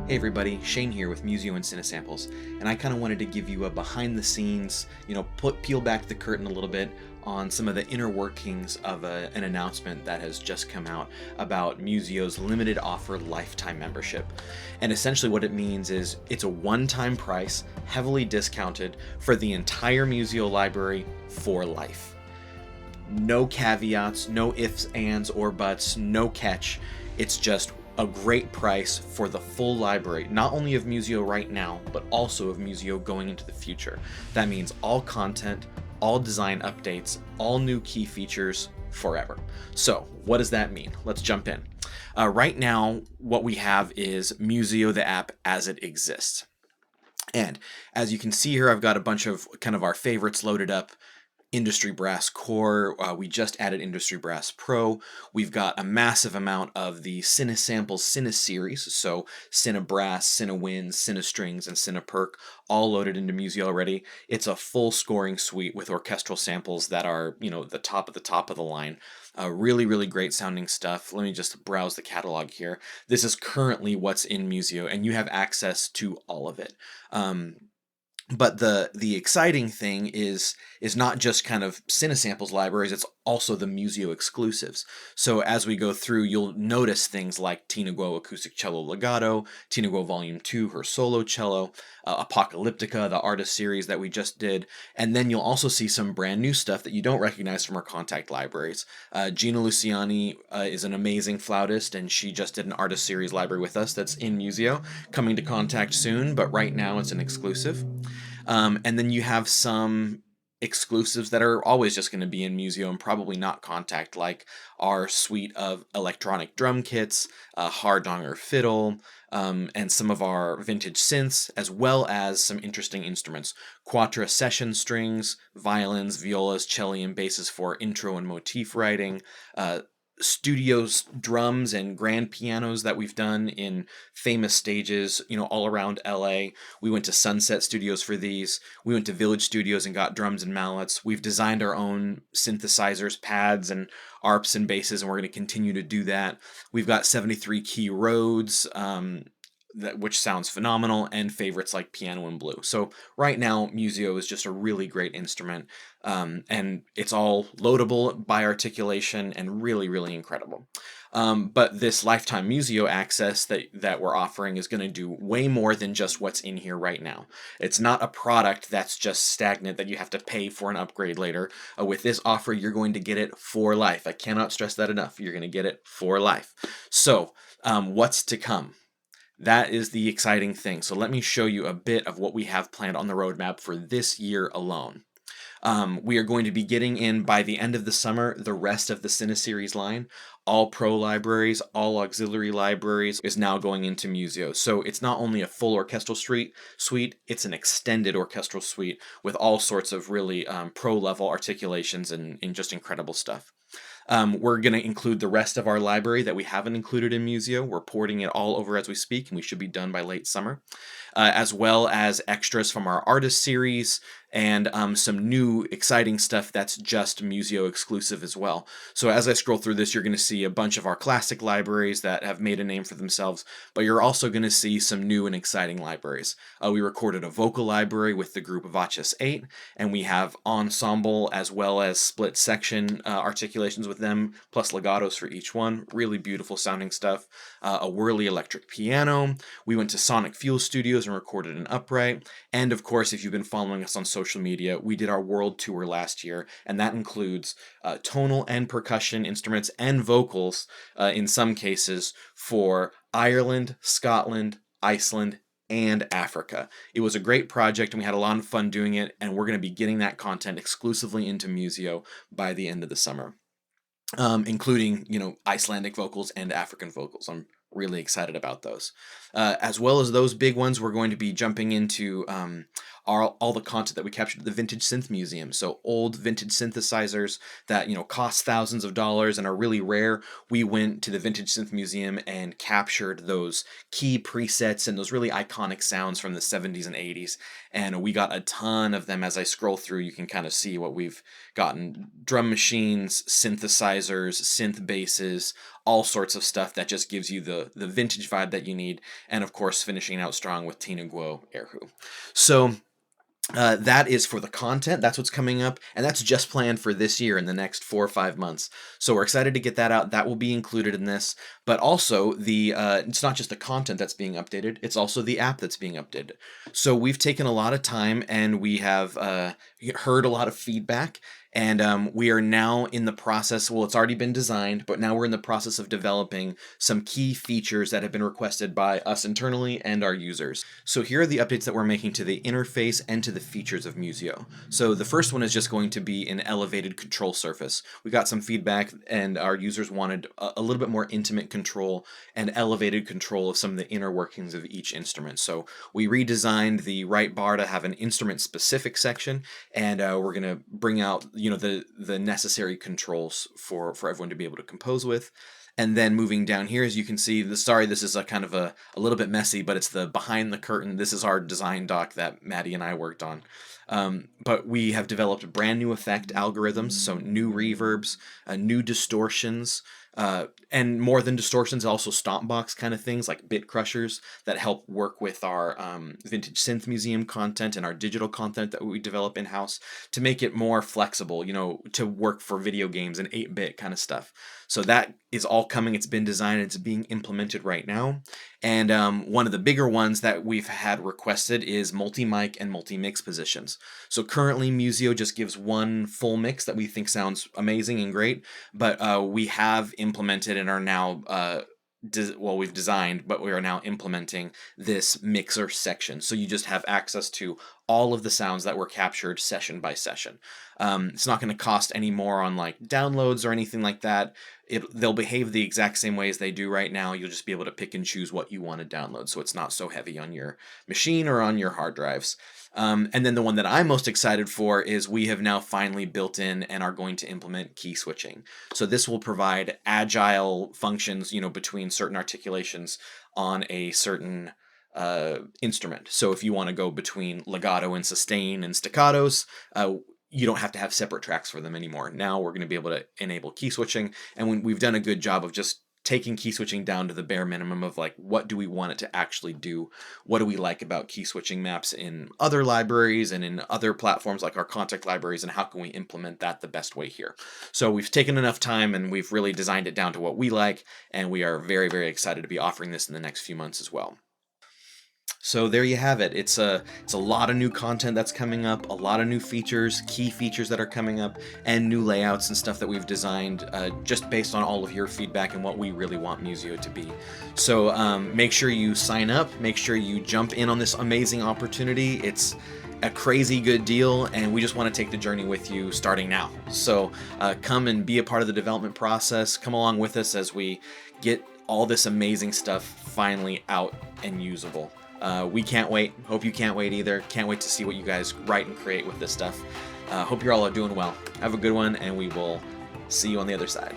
Hey everybody, Shane here with Musio and Cinesamples, and I kind of wanted to give you a behind the scenes, peel back the curtain a little bit on some of the inner workings of an announcement that has just come out about Musio's limited offer lifetime membership. And essentially what it means is it's a one-time price, heavily discounted for the entire Musio library for life. No caveats, no ifs, ands, or buts, no catch. It's just a great price for the full library, not only of Musio right now, but also of Musio going into the future. That means all content, all design updates, all new key features forever. So what does that mean? Let's jump in. Right now, what we have is Musio the app as it exists. And as you can see here, I've got a bunch of kind of our favorites loaded up. Industry Brass Core, we just added Industry Brass Pro. We've got a massive amount of the Cinesamples Cine series, so Cine Brass, Cine Winds, Cine Strings, and Cine Perk, all loaded into Musio already. It's a full scoring suite with orchestral samples that are, the top of the line. Really, really great sounding stuff. Let me just browse the catalog here. This is currently what's in Musio, and you have access to all of it. But the exciting thing is not just kind of Cinesamples libraries, it's also the Musio exclusives. So as we go through, you'll notice things like Tina Guo Acoustic Cello Legato, Tina Guo Volume 2, her solo cello, Apocalyptica, the artist series that we just did, and then you'll also see some brand new stuff that you don't recognize from our contact libraries. Gina Luciani is an amazing flautist, and she just did an artist series library with us that's in Musio, coming to contact soon, but right now it's an exclusive. And then you have some exclusives that are always just going to be in Musio and probably not contact, like our suite of electronic drum kits, Hardanger fiddle, and some of our vintage synths, as well as some interesting instruments. Quattro session strings, violins, violas, cello, and basses for intro and motif writing, studios drums and grand pianos that we've done in famous stages, all around LA. We went to Sunset Studios for these. We went to Village Studios and got drums and mallets. We've designed our own synthesizers, pads, and arps and basses, and we're going to continue to do that. We've got 73 key Rhodes, which sounds phenomenal, and favorites like piano and blue. So right now, Musio is just a really great instrument, and it's all loadable by articulation and really, really incredible. But this lifetime Musio access that we're offering is going to do way more than just what's in here right now. It's not a product that's just stagnant that you have to pay for an upgrade later. With this offer, you're going to get it for life. I cannot stress that enough. You're going to get it for life. So what's to come? That is the exciting thing. So let me show you a bit of what we have planned on the roadmap for this year alone. We are going to be getting in by the end of the summer the rest of the Cine series line. All pro libraries, all auxiliary libraries is now going into Musio. So it's not only a full orchestral suite, it's an extended orchestral suite with all sorts of really pro level articulations and just incredible stuff. We're going to include the rest of our library that we haven't included in Musio. We're porting it all over as we speak, and we should be done by late summer, as well as extras from our artist series and some new exciting stuff that's just Musio exclusive as well. So as I scroll through this, you're going to see a bunch of our classic libraries that have made a name for themselves, but you're also going to see some new and exciting libraries. We recorded a vocal library with the group of Vaches 8, and we have ensemble as well as split section articulations with them, plus legatos for each one. Really beautiful sounding stuff. A whirly electric piano. We went to Sonic Fuel Studios and recorded an upright. And of course, if you've been following us on social media, we did our world tour last year, and that includes tonal and percussion instruments and vocals in some cases for Ireland, Scotland, Iceland, and Africa. It was a great project, and we had a lot of fun doing it, and we're going to be getting that content exclusively into Musio by the end of the summer. Including, Icelandic vocals and African vocals. I'm really excited about those. As well as those big ones, we're going to be jumping into are all the content that we captured at the Vintage Synth Museum. So old vintage synthesizers that, cost thousands of dollars and are really rare. We went to the Vintage Synth Museum and captured those key presets and those really iconic sounds from the 70s and 80s. And we got a ton of them. As I scroll through, you can kind of see what we've gotten: drum machines, synthesizers, synth basses, all sorts of stuff that just gives you the vintage vibe that you need. And of course, finishing out strong with Tina Guo Erhu. So that is for the content. That's what's coming up, and that's just planned for this year in the next 4 or 5 months. So we're excited to get that out. That will be included in this, but also it's not just the content that's being updated, it's also the app that's being updated. So we've taken a lot of time, and we have heard a lot of feedback, and we are now in the process. Well, it's already been designed, but now we're in the process of developing some key features that have been requested by us internally and our users. So here are the updates that we're making to the interface and to the features of Musio. So the first one is just going to be an elevated control surface. We got some feedback, and our users wanted a little bit more intimate control and elevated control of some of the inner workings of each instrument. So we redesigned the right bar to have an instrument-specific section, and we're going to bring out the necessary controls for everyone to be able to compose with. And then moving down here, as you can see, this is a kind of a little bit messy, but it's the behind the curtain. This is our design doc that Maddie and I worked on. But we have developed brand new effect algorithms, so new reverbs, new distortions, and more than distortions, also stomp box kind of things like bit crushers that help work with our Vintage Synth Museum content and our digital content that we develop in-house to make it more flexible, to work for video games and 8-bit kind of stuff. So that is all coming. It's been designed. It's being implemented right now. And one of the bigger ones that we've had requested is multi-mic and multi-mix positions. So currently Musio just gives one full mix that we think sounds amazing and great, but we have implemented and are now we've designed, but we are now implementing this mixer section. So you just have access to all of the sounds that were captured session by session. It's not going to cost any more on like downloads or anything like that. They'll behave the exact same way as they do right now. You'll just be able to pick and choose what you want to download, so it's not so heavy on your machine or on your hard drives. And then the one that I'm most excited for is we have now finally built in and are going to implement key switching. So this will provide agile functions, between certain articulations on a certain instrument. So if you want to go between legato and sustain and staccatos, you don't have to have separate tracks for them anymore. Now we're going to be able to enable key switching, and we've done a good job of just taking key switching down to the bare minimum of like, what do we want it to actually do? What do we like about key switching maps in other libraries and in other platforms like our contact libraries, and how can we implement that the best way here? So we've taken enough time and we've really designed it down to what we like, and we are very, very excited to be offering this in the next few months as well. So there you have it. It's a lot of new content that's coming up, a lot of new features, key features that are coming up, and new layouts and stuff that we've designed just based on all of your feedback and what we really want Musio to be. So make sure you sign up, make sure you jump in on this amazing opportunity. It's a crazy good deal, and we just want to take the journey with you starting now. So come and be a part of the development process. Come along with us as we get all this amazing stuff finally out and usable. We can't wait. Hope you can't wait either. Can't wait to see what you guys write and create with this stuff. Hope you're all doing well. Have a good one, and we will see you on the other side.